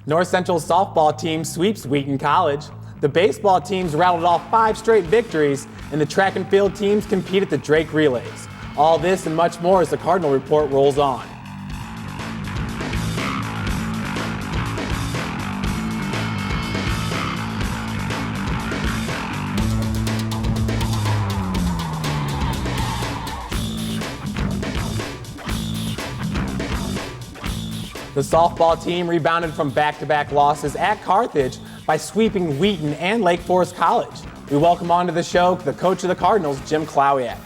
North Central's softball team sweeps Wheaton College. The baseball teams rattled off 5 straight victories, and the track and field teams compete at the Drake Relays. All this and much more as the Cardinal Report rolls on. The softball team rebounded from back-to-back losses at Carthage by sweeping Wheaton and Lake Forest College. We welcome onto the show the coach of the Cardinals, Jim Kulawiak.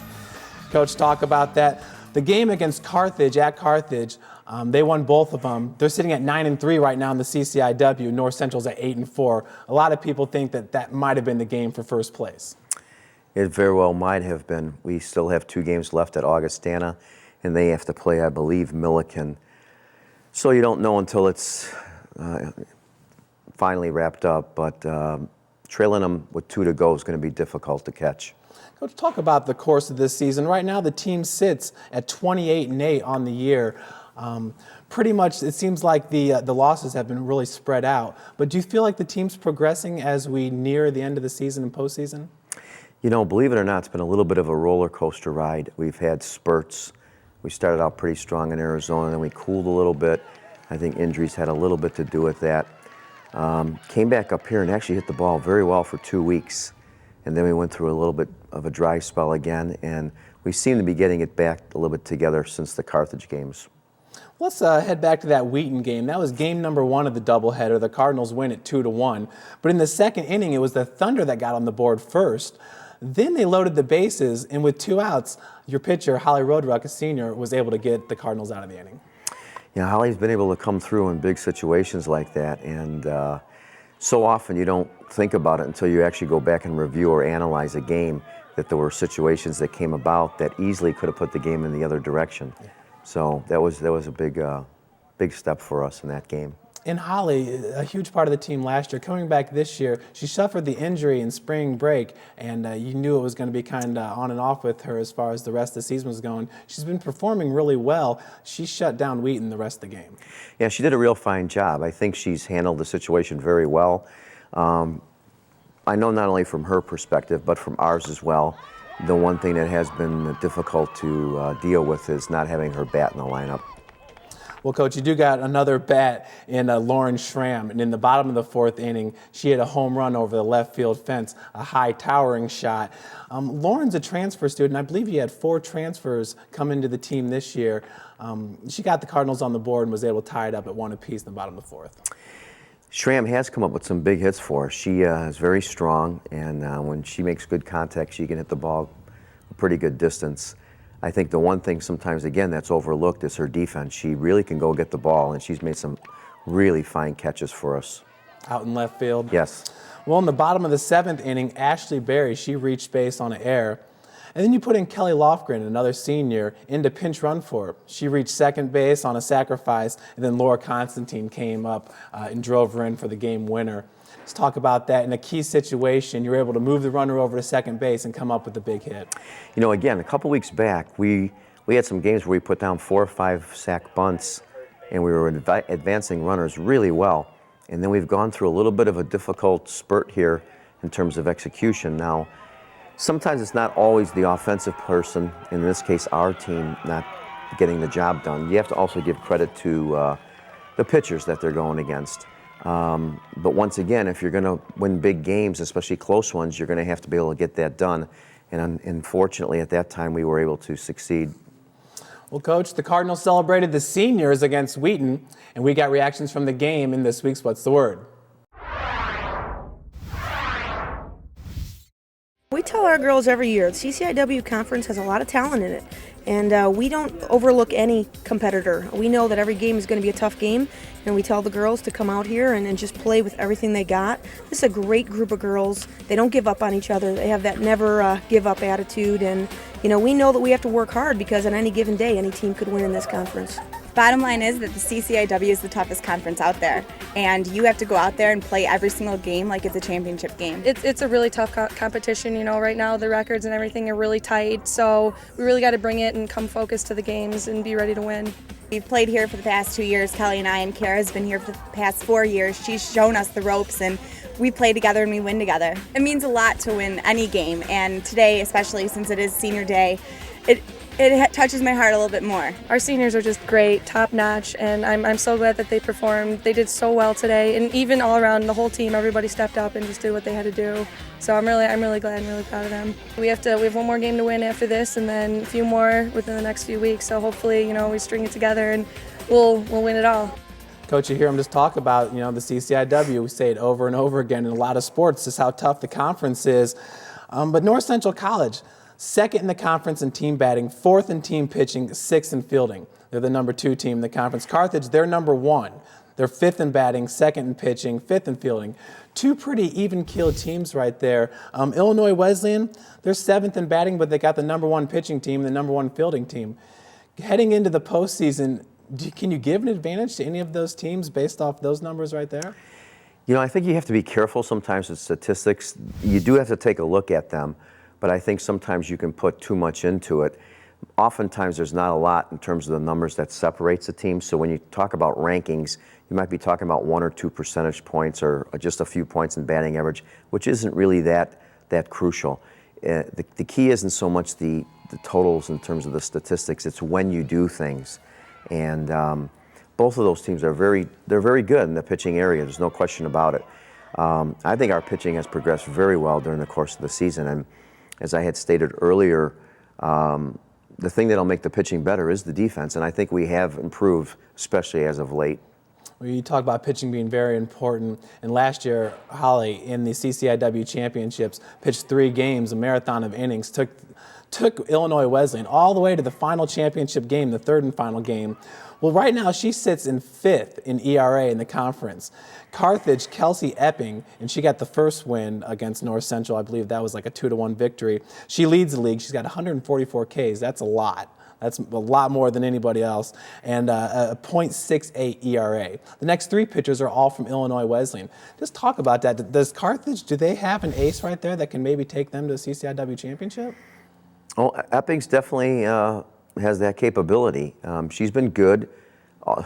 Coach, talk about that. The game against Carthage, at Carthage, they won both of them. They're sitting at 9-3 right now in the CCIW. North Central's at 8-4. A lot of people think that that might have been the game for first place. It very well might have been. We still have 2 games left at Augustana, and they have to play, I believe, Milliken. So you don't know until it's finally wrapped up, but trailing them with 2 to go is going to be difficult to catch. Coach, talk about the course of this season. Right now the team sits at 28-8 on the year. Pretty much it seems like the losses have been really spread out. But do you feel like the team's progressing as we near the end of the season and postseason? You know, believe it or not, it's been a little bit of a roller coaster ride. We've had spurts. We started out pretty strong in Arizona, and then we cooled a little bit. I think injuries had a little bit to do with that. Came back up here and actually hit the ball very well for 2 weeks. And then we went through a little bit of a dry spell again, and we seem to be getting it back a little bit together since the Carthage games. Let's head back to that Wheaton game. That was game number 1 of the doubleheader. The Cardinals win at 2-1. But in the second inning, it was the Thunder that got on the board first. Then they loaded the bases, and with 2 outs, your pitcher, Holly Roadruck, a senior, was able to get the Cardinals out of the inning. Yeah, Holly's been able to come through in big situations like that, and so often you don't think about it until you actually go back and review or analyze a game, that there were situations that came about that easily could have put the game in the other direction. Yeah. So that was a big step for us in that game. And Holly, a huge part of the team last year, coming back this year, she suffered the injury in spring break, and you knew it was going to be kind of on and off with her as far as the rest of the season was going. She's been performing really well. She shut down Wheaton the rest of the game. Yeah, she did a real fine job. I think she's handled the situation very well. I know not only from her perspective, but from ours as well. The one thing that has been difficult to deal with is not having her bat in the lineup. Well, Coach, you do got another bat in Lauren Schram, and in the bottom of the 4th inning, she had a home run over the left field fence, a high towering shot. Lauren's a transfer student. I believe you had 4 transfers come into the team this year. She got the Cardinals on the board and was able to tie it up at 1 apiece in the bottom of the 4th. Schram has come up with some big hits for us. She is very strong, and when she makes good contact, she can hit the ball a pretty good distance. I think the one thing sometimes, again, that's overlooked is her defense. She really can go get the ball, and she's made some really fine catches for us. Out in left field? Yes. Well, in the bottom of the 7th inning, Ashley Berry, she reached base on an error. And then you put in Kelly Lofgren, another senior, into pinch run for her. She reached second base on a sacrifice, and then Laura Constantine came up and drove her in for the game winner. Let's talk about that. In a key situation, you were able to move the runner over to second base and come up with a big hit. You know, again, a couple weeks back, we had some games where we put down 4 or 5 sack bunts, and we were advancing runners really well. And then we've gone through a little bit of a difficult spurt here in terms of execution. Now, sometimes it's not always the offensive person, in this case our team, not getting the job done. You have to also give credit to the pitchers that they're going against. But once again, if you're going to win big games, especially close ones, you're going to have to be able to get that done. And unfortunately, at that time, we were able to succeed. Well, Coach, the Cardinals celebrated the seniors against Wheaton, and we got reactions from the game in this week's What's the Word? We tell our girls every year, the CCIW conference has a lot of talent in it, and we don't overlook any competitor. We know that every game is going to be a tough game, and we tell the girls to come out here and just play with everything they got. This is a great group of girls. They don't give up on each other. They have that never give up attitude, and we know that we have to work hard because on any given day, any team could win in this conference. Bottom line is that the CCIW is the toughest conference out there, and you have to go out there and play every single game like it's a championship game. It's a really tough competition. Right now the records and everything are really tight, so we really got to bring it and come focused to the games and be ready to win. We've played here for the past 2 years, Kelly and I, and Kara's been here for the past 4 years. She's shown us the ropes, and we play together and we win together. It means a lot to win any game, and today, especially since it is senior day, it touches my heart a little bit more. Our seniors are just great, top notch, and I'm so glad that they performed. They did so well today, and even all around the whole team, everybody stepped up and just did what they had to do. So I'm really glad and really proud of them. We have one more game to win after this, and then a few more within the next few weeks. So hopefully, we string it together and we'll win it all. Coach, you hear him just talk about, the CCIW. We say it over and over again in a lot of sports, just how tough the conference is. But North Central College, second in the conference in team batting, fourth in team pitching, sixth in fielding. They're the number 2 team in the conference. Carthage, they're number 1. They're fifth in batting, second in pitching, fifth in fielding. 2 pretty even-keeled teams right there. Illinois Wesleyan, they're 7th in batting, but they got the number 1 pitching team, the number 1 fielding team. Heading into the postseason, can you give an advantage to any of those teams based off those numbers right there? I think you have to be careful sometimes with statistics. You do have to take a look at them, but I think sometimes you can put too much into it. Oftentimes there's not a lot in terms of the numbers that separates a team. So when you talk about rankings, you might be talking about 1 or 2 percentage points or just a few points in batting average, which isn't really that crucial. The key isn't so much the totals in terms of the statistics, it's when you do things. And both of those teams they're very good in the pitching area. There's no question about it. I think our pitching has progressed very well during the course of the season. And as I had stated earlier, the thing that'll make the pitching better is the defense. And I think we have improved, especially as of late. Well, you talk about pitching being very important. And last year, Holly, in the CCIW championships, pitched 3 games, a marathon of innings, took Illinois Wesleyan all the way to the final championship game, the 3rd and final game. Well, right now she sits in 5th in ERA in the conference. Carthage, Kelsey Epping, and she got the first win against North Central. I believe that was like a 2-1 victory. She leads the league. She's got 144 Ks. That's a lot. That's a lot more than anybody else. And a .68 ERA. The next 3 pitchers are all from Illinois Wesleyan. Just talk about that. Does Carthage, do they have an ace right there that can maybe take them to the CCIW championship? Oh, Epping's definitely has that capability. She's been good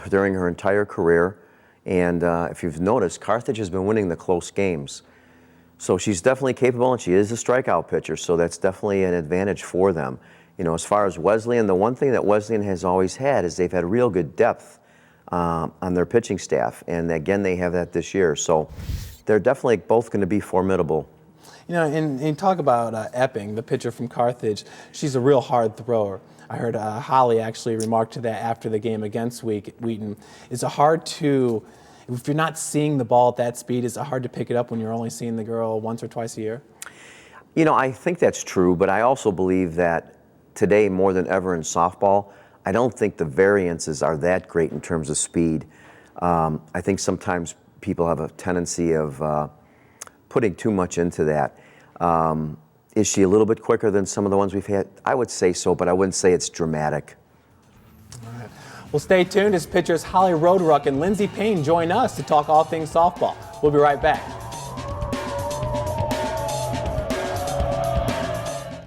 during her entire career. And if you've noticed, Carthage has been winning the close games. So she's definitely capable, and she is a strikeout pitcher, so that's definitely an advantage for them. As far as Wesleyan, the one thing that Wesleyan has always had is they've had real good depth on their pitching staff. And again, they have that this year. So they're definitely both going to be formidable. And talk about Epping, the pitcher from Carthage. She's a real hard thrower. I heard Holly actually remark to that after the game against Wheaton. Is it hard to, if you're not seeing the ball at that speed, is it hard to pick it up when you're only seeing the girl once or twice a year? I think that's true, but I also believe that today, more than ever in softball, I don't think the variances are that great in terms of speed. I think sometimes people have a tendency of putting too much into that. Is she a little bit quicker than some of the ones we've had? I would say so, but I wouldn't say it's dramatic. All right. Well, stay tuned as pitchers Holly Roderuck and Lindsay Payne join us to talk all things softball. We'll be right back.